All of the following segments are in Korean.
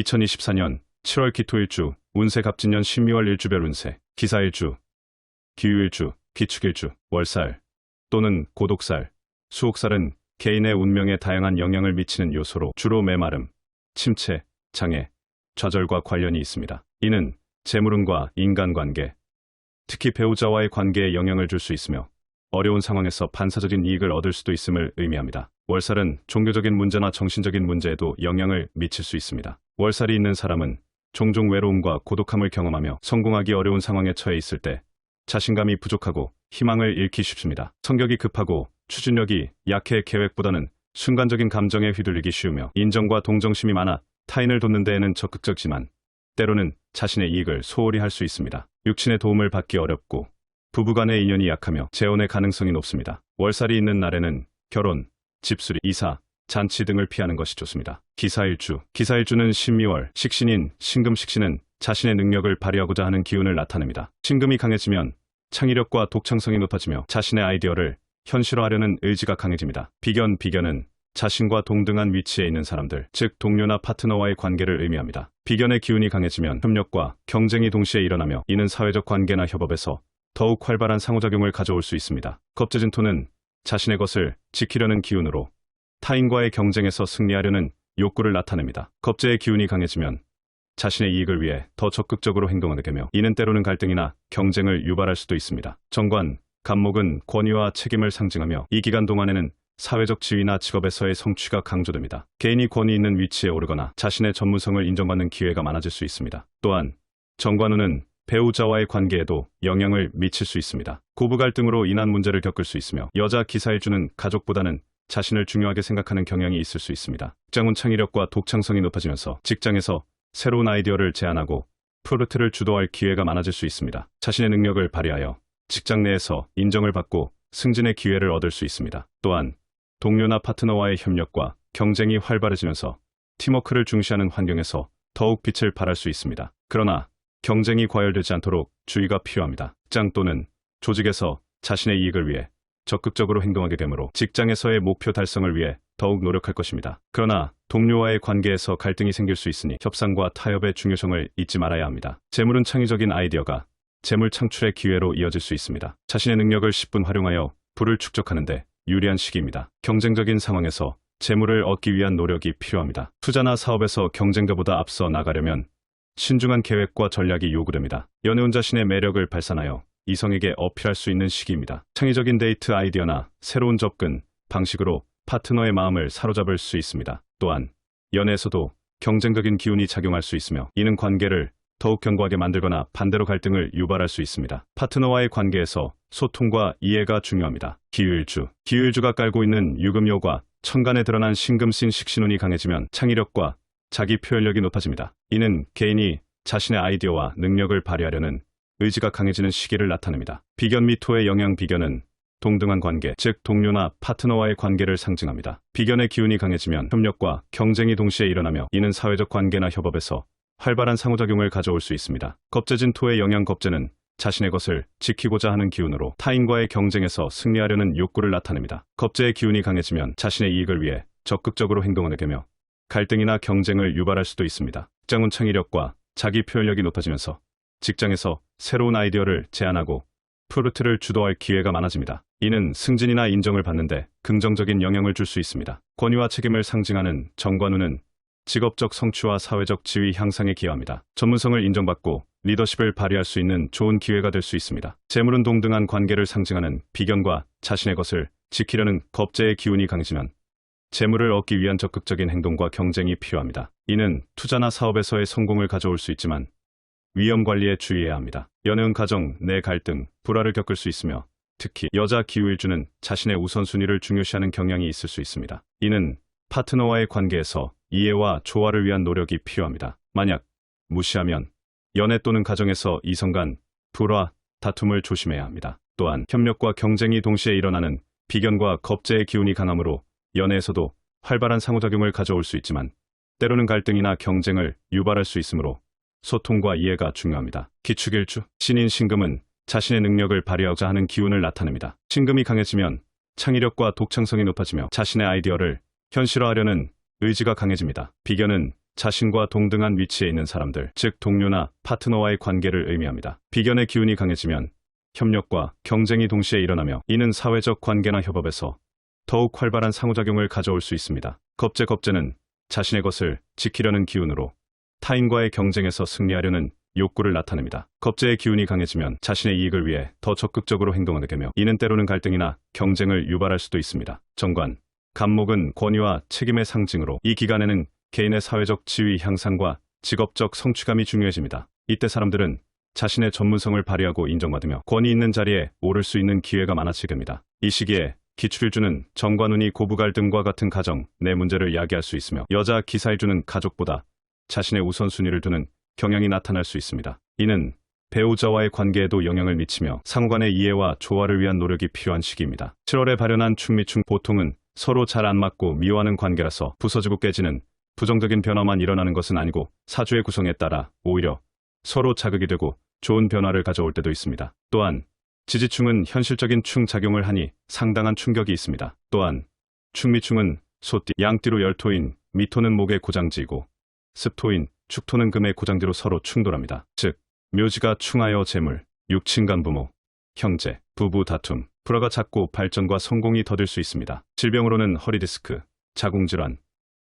2024년 7월 기토일주, 운세 갑진년 신미월 일주별 운세, 기사일주, 기유일주, 기축일주, 월살 또는 고독살, 수옥살은 개인의 운명에 다양한 영향을 미치는 요소로 주로 메마름, 침체, 장애, 좌절과 관련이 있습니다. 이는 재물운과 인간관계, 특히 배우자와의 관계에 영향을 줄 수 있으며 어려운 상황에서 반사적인 이익을 얻을 수도 있음을 의미합니다. 월살은 종교적인 문제나 정신적인 문제에도 영향을 미칠 수 있습니다. 월살이 있는 사람은 종종 외로움과 고독함을 경험하며 성공하기 어려운 상황에 처해 있을 때 자신감이 부족하고 희망을 잃기 쉽습니다. 성격이 급하고 추진력이 약해 계획보다는 순간적인 감정에 휘둘리기 쉬우며 인정과 동정심이 많아 타인을 돕는 데에는 적극적이지만 때로는 자신의 이익을 소홀히 할 수 있습니다. 육친의 도움을 받기 어렵고 부부간의 인연이 약하며 재혼의 가능성이 높습니다. 월살이 있는 날에는 결혼, 집수리, 이사, 잔치 등을 피하는 것이 좋습니다. 기사일주, 기사일주는 신미월, 식신인 신금식신은 자신의 능력을 발휘하고자 하는 기운을 나타냅니다. 신금이 강해지면 창의력과 독창성이 높아지며 자신의 아이디어를 현실화하려는 의지가 강해집니다. 비견은 자신과 동등한 위치에 있는 사람들, 즉 동료나 파트너와의 관계를 의미합니다. 비견의 기운이 강해지면 협력과 경쟁이 동시에 일어나며 이는 사회적 관계나 협업에서 더욱 활발한 상호작용을 가져올 수 있습니다. 겁재진토는 자신의 것을 지키려는 기운으로 타인과의 경쟁에서 승리하려는 욕구를 나타냅니다. 겁재의 기운이 강해지면 자신의 이익을 위해 더 적극적으로 행동하게 되며 이는 때로는 갈등이나 경쟁을 유발할 수도 있습니다. 정관, 간목은 권위와 책임을 상징하며 이 기간 동안에는 사회적 지위나 직업에서의 성취가 강조됩니다. 개인이 권위 있는 위치에 오르거나 자신의 전문성을 인정받는 기회가 많아질 수 있습니다. 또한 정관운은 배우자와의 관계에도 영향을 미칠 수 있습니다. 고부 갈등으로 인한 문제를 겪을 수 있으며 여자 기사일주는 가족보다는 자신을 중요하게 생각하는 경향이 있을 수 있습니다. 직장운 창의력과 독창성이 높아지면서 직장에서 새로운 아이디어를 제안하고 프로젝트를 주도할 기회가 많아질 수 있습니다. 자신의 능력을 발휘하여 직장 내에서 인정을 받고 승진의 기회를 얻을 수 있습니다. 또한 동료나 파트너와의 협력과 경쟁이 활발해지면서 팀워크를 중시하는 환경에서 더욱 빛을 발할 수 있습니다. 그러나 경쟁이 과열되지 않도록 주의가 필요합니다. 직장 또는 조직에서 자신의 이익을 위해 적극적으로 행동하게 되므로 직장에서의 목표 달성을 위해 더욱 노력할 것입니다. 그러나 동료와의 관계에서 갈등이 생길 수 있으니 협상과 타협의 중요성을 잊지 말아야 합니다. 재물은 창의적인 아이디어가 재물 창출의 기회로 이어질 수 있습니다. 자신의 능력을 10분 활용하여 부를 축적하는 데 유리한 시기입니다. 경쟁적인 상황에서 재물을 얻기 위한 노력이 필요합니다. 투자나 사업에서 경쟁자보다 앞서 나가려면 신중한 계획과 전략이 요구됩니다. 연애운 자신의 매력을 발산하여 이성에게 어필할 수 있는 시기입니다. 창의적인 데이트 아이디어나 새로운 접근 방식으로 파트너의 마음을 사로잡을 수 있습니다. 또한 연애에서도 경쟁적인 기운이 작용할 수 있으며 이는 관계를 더욱 견고하게 만들거나 반대로 갈등을 유발할 수 있습니다. 파트너와의 관계에서 소통과 이해가 중요합니다. 기유일주가 깔고 있는 유금요과 천간에 드러난 신금신 식신운이 강해지면 창의력과 자기 표현력이 높아집니다. 이는 개인이 자신의 아이디어와 능력을 발휘하려는 의지가 강해지는 시기를 나타냅니다. 비견 및 토의 영향. 비견은 동등한 관계, 즉 동료나 파트너와의 관계를 상징합니다. 비견의 기운이 강해지면 협력과 경쟁이 동시에 일어나며 이는 사회적 관계나 협업에서 활발한 상호작용을 가져올 수 있습니다. 겁재진 토의 영향. 겁재는 자신의 것을 지키고자 하는 기운으로 타인과의 경쟁에서 승리하려는 욕구를 나타냅니다. 겁재의 기운이 강해지면 자신의 이익을 위해 적극적으로 행동하게 되며 갈등이나 경쟁을 유발할 수도 있습니다. 직장운 창의력과 자기 표현력이 높아지면서 직장에서 새로운 아이디어를 제안하고 프로젝트를 주도할 기회가 많아집니다. 이는 승진이나 인정을 받는데 긍정적인 영향을 줄 수 있습니다. 권위와 책임을 상징하는 정관운은 직업적 성취와 사회적 지위 향상에 기여합니다. 전문성을 인정받고 리더십을 발휘할 수 있는 좋은 기회가 될 수 있습니다. 재물은 동등한 관계를 상징하는 비견과 자신의 것을 지키려는 겁재의 기운이 강해지면 재물을 얻기 위한 적극적인 행동과 경쟁이 필요합니다. 이는 투자나 사업에서의 성공을 가져올 수 있지만 위험 관리에 주의해야 합니다. 연애운 가정 내 갈등, 불화를 겪을 수 있으며 특히 여자 기후일주는 자신의 우선순위를 중요시하는 경향이 있을 수 있습니다. 이는 파트너와의 관계에서 이해와 조화를 위한 노력이 필요합니다. 만약 무시하면 연애 또는 가정에서 이성 간 불화, 다툼을 조심해야 합니다. 또한 협력과 경쟁이 동시에 일어나는 비견과 겁재의 기운이 강하므로 연애에서도 활발한 상호작용을 가져올 수 있지만 때로는 갈등이나 경쟁을 유발할 수 있으므로 소통과 이해가 중요합니다. 기축일주, 신인 신금은 자신의 능력을 발휘하고자 하는 기운을 나타냅니다. 신금이 강해지면 창의력과 독창성이 높아지며 자신의 아이디어를 현실화하려는 의지가 강해집니다. 비견은 자신과 동등한 위치에 있는 사람들, 즉 동료나 파트너와의 관계를 의미합니다. 비견의 기운이 강해지면 협력과 경쟁이 동시에 일어나며 이는 사회적 관계나 협업에서 더욱 활발한 상호작용을 가져올 수 있습니다. 겁재는 자신의 것을 지키려는 기운으로 타인과의 경쟁에서 승리하려는 욕구를 나타냅니다. 겁재의 기운이 강해지면 자신의 이익을 위해 더 적극적으로 행동하게 되며 이는 때로는 갈등이나 경쟁을 유발할 수도 있습니다. 정관, 간목은 권위와 책임의 상징으로 이 기간에는 개인의 사회적 지위 향상과 직업적 성취감이 중요해집니다. 이때 사람들은 자신의 전문성을 발휘하고 인정받으며 권위 있는 자리에 오를 수 있는 기회가 많아지게 됩니다. 이 시기에 기축일주는 정관운이 고부 갈등과 같은 가정 내 문제를 야기할 수 있으며 여자 기사일주는 가족보다 자신의 우선순위를 두는 경향이 나타날 수 있습니다. 이는 배우자와의 관계에도 영향을 미치며 상호간의 이해와 조화를 위한 노력이 필요한 시기입니다. 7월에 발현한 충미충 보통은 서로 잘 안 맞고 미워하는 관계라서 부서지고 깨지는 부정적인 변화만 일어나는 것은 아니고 사주의 구성에 따라 오히려 서로 자극이 되고 좋은 변화를 가져올 때도 있습니다. 또한 지지충은 현실적인 충 작용을 하니 상당한 충격이 있습니다. 또한 충미충은 소띠, 양띠로 열토인 미토는 목의 고장지이고 습토인 축토는 금의 고장지로 서로 충돌합니다. 즉 묘지가 충하여 재물, 육친간 부모, 형제, 부부 다툼, 불화가 잦고 발전과 성공이 더딜 수 있습니다. 질병으로는 허리디스크, 자궁질환,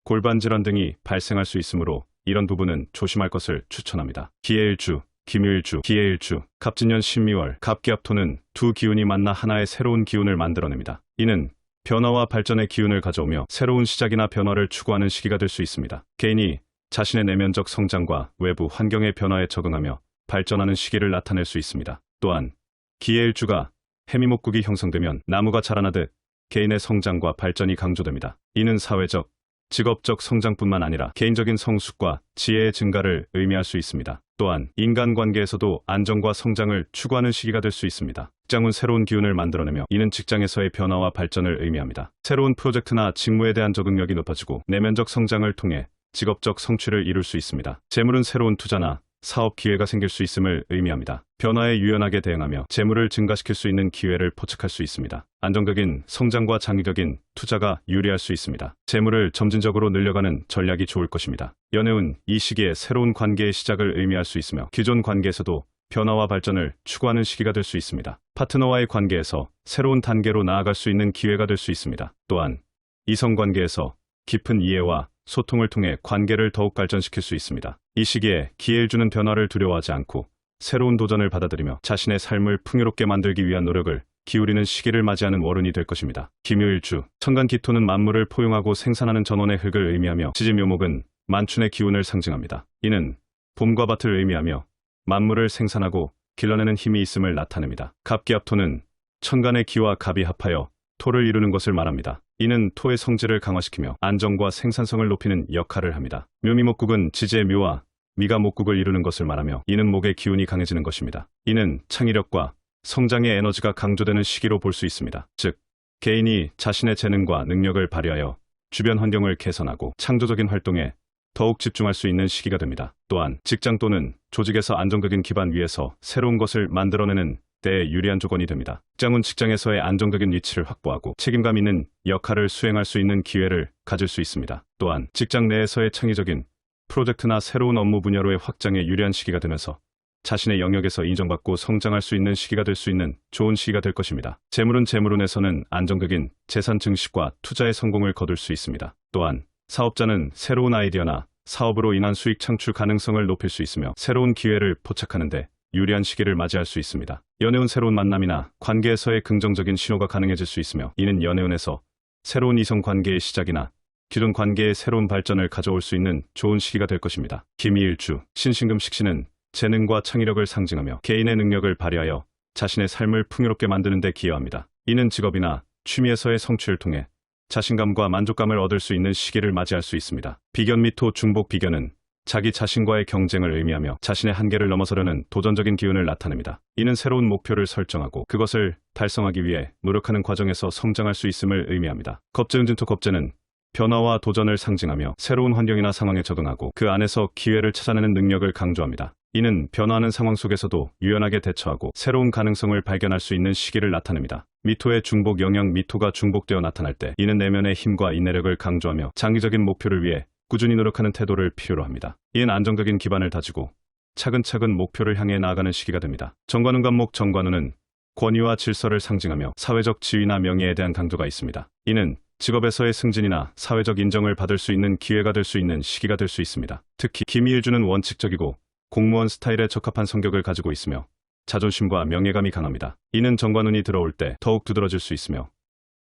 골반질환 등이 발생할 수 있으므로 이런 부분은 조심할 것을 추천합니다. 기해일주, 김유일주, 기해일주, 갑진년 신미월, 갑기합토는 두 기운이 만나 하나의 새로운 기운을 만들어냅니다. 이는 변화와 발전의 기운을 가져오며 새로운 시작이나 변화를 추구하는 시기가 될 수 있습니다. 개인이 자신의 내면적 성장과 외부 환경의 변화에 적응하며 발전하는 시기를 나타낼 수 있습니다. 또한 기해일주가 해미목국이 형성되면 나무가 자라나듯 개인의 성장과 발전이 강조됩니다. 이는 사회적, 직업적 성장뿐만 아니라 개인적인 성숙과 지혜의 증가를 의미할 수 있습니다. 또한 인간관계에서도 안정과 성장을 추구하는 시기가 될 수 있습니다. 직장은 새로운 기운을 만들어내며 이는 직장에서의 변화와 발전을 의미합니다. 새로운 프로젝트나 직무에 대한 적응력이 높아지고 내면적 성장을 통해 직업적 성취를 이룰 수 있습니다. 재물은 새로운 투자나 사업 기회가 생길 수 있음을 의미합니다. 변화에 유연하게 대응하며 재물을 증가시킬 수 있는 기회를 포착할 수 있습니다. 안정적인 성장과 장기적인 투자가 유리할 수 있습니다. 재물을 점진적으로 늘려가는 전략이 좋을 것입니다. 연애운 이 시기에 새로운 관계의 시작을 의미할 수 있으며 기존 관계에서도 변화와 발전을 추구하는 시기가 될 수 있습니다. 파트너와의 관계에서 새로운 단계로 나아갈 수 있는 기회가 될 수 있습니다. 또한 이성관계에서 깊은 이해와 소통을 통해 관계를 더욱 발전시킬 수 있습니다. 이 시기에 기해일주는 변화를 두려워하지 않고 새로운 도전을 받아들이며 자신의 삶을 풍요롭게 만들기 위한 노력을 기울이는 시기를 맞이하는 월운이 될 것입니다. 김유일주, 천간기토는 만물을 포용하고 생산하는 전원의 흙을 의미하며 지지묘목은 만춘의 기운을 상징합니다. 이는 봄과 밭을 의미하며 만물을 생산하고 길러내는 힘이 있음을 나타냅니다. 갑기합토는 천간의 기와 갑이 합하여 토를 이루는 것을 말합니다. 이는 토의 성질을 강화시키며 안정과 생산성을 높이는 역할을 합니다. 묘미목국은 지지의 묘와 미가 목국을 이루는 것을 말하며 이는 목의 기운이 강해지는 것입니다. 이는 창의력과 성장의 에너지가 강조되는 시기로 볼 수 있습니다. 즉, 개인이 자신의 재능과 능력을 발휘하여 주변 환경을 개선하고 창조적인 활동에 더욱 집중할 수 있는 시기가 됩니다. 또한 직장 또는 조직에서 안정적인 기반 위에서 새로운 것을 만들어내는 때에 유리한 조건이 됩니다. 직장은 직장에서의 안정적인 위치를 확보하고 책임감 있는 역할을 수행할 수 있는 기회를 가질 수 있습니다. 또한 직장 내에서의 창의적인 프로젝트나 새로운 업무 분야로의 확장에 유리한 시기가 되면서 자신의 영역에서 인정받고 성장할 수 있는 시기가 될 수 있는 좋은 시기가 될 것입니다. 재물은 재물운에서는 안정적인 재산 증식과 투자의 성공을 거둘 수 있습니다. 또한 사업자는 새로운 아이디어나 사업으로 인한 수익 창출 가능성을 높일 수 있으며 새로운 기회를 포착하는데 유리한 시기를 맞이할 수 있습니다. 연애운 새로운 만남이나 관계에서의 긍정적인 신호가 가능해질 수 있으며 이는 연애운에서 새로운 이성 관계의 시작이나 기존 관계의 새로운 발전을 가져올 수 있는 좋은 시기가 될 것입니다. 김이일주, 신신금식신은 재능과 창의력을 상징하며 개인의 능력을 발휘하여 자신의 삶을 풍요롭게 만드는 데 기여합니다. 이는 직업이나 취미에서의 성취를 통해 자신감과 만족감을 얻을 수 있는 시기를 맞이할 수 있습니다. 비견 미토 중복 비견은 자기 자신과의 경쟁을 의미하며 자신의 한계를 넘어서려는 도전적인 기운을 나타냅니다. 이는 새로운 목표를 설정하고 그것을 달성하기 위해 노력하는 과정에서 성장할 수 있음을 의미합니다. 겁재운진토 겁재는 변화와 도전을 상징하며 새로운 환경이나 상황에 적응하고 그 안에서 기회를 찾아내는 능력을 강조합니다. 이는 변화하는 상황 속에서도 유연하게 대처하고 새로운 가능성을 발견할 수 있는 시기를 나타냅니다. 미토의 중복 영역 미토가 중복되어 나타날 때 이는 내면의 힘과 인내력을 강조하며 장기적인 목표를 위해 꾸준히 노력하는 태도를 필요로 합니다. 이는 안정적인 기반을 다지고 차근차근 목표를 향해 나아가는 시기가 됩니다. 정관운 간목 정관운은 권위와 질서를 상징하며 사회적 지위나 명예에 대한 강조가 있습니다. 이는 직업에서의 승진이나 사회적 인정을 받을 수 있는 기회가 될 수 있는 시기가 될 수 있습니다. 특히 김희일주는 원칙적이고 공무원 스타일에 적합한 성격을 가지고 있으며 자존심과 명예감이 강합니다. 이는 정관운이 들어올 때 더욱 두드러질 수 있으며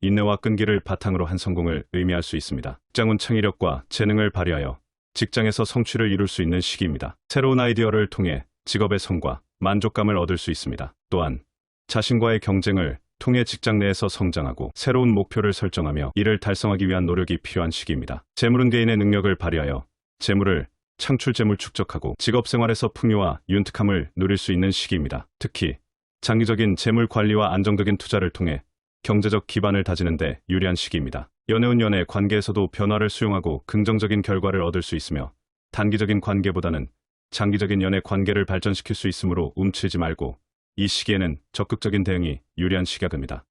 인내와 끈기를 바탕으로 한 성공을 의미할 수 있습니다. 직장운 창의력과 재능을 발휘하여 직장에서 성취를 이룰 수 있는 시기입니다. 새로운 아이디어를 통해 직업의 성과, 만족감을 얻을 수 있습니다. 또한 자신과의 경쟁을 통해 직장 내에서 성장하고 새로운 목표를 설정하며 이를 달성하기 위한 노력이 필요한 시기입니다. 재물은 개인의 능력을 발휘하여 재물을 창출재물 축적하고 직업생활에서 풍요와 윤택함을 누릴 수 있는 시기입니다. 특히 장기적인 재물 관리와 안정적인 투자를 통해 경제적 기반을 다지는 데 유리한 시기입니다. 연애운 연애 관계에서도 변화를 수용하고 긍정적인 결과를 얻을 수 있으며 단기적인 관계보다는 장기적인 연애 관계를 발전시킬 수 있으므로 움츠리지 말고 이 시기에는 적극적인 대응이 유리한 시기가 됩니다.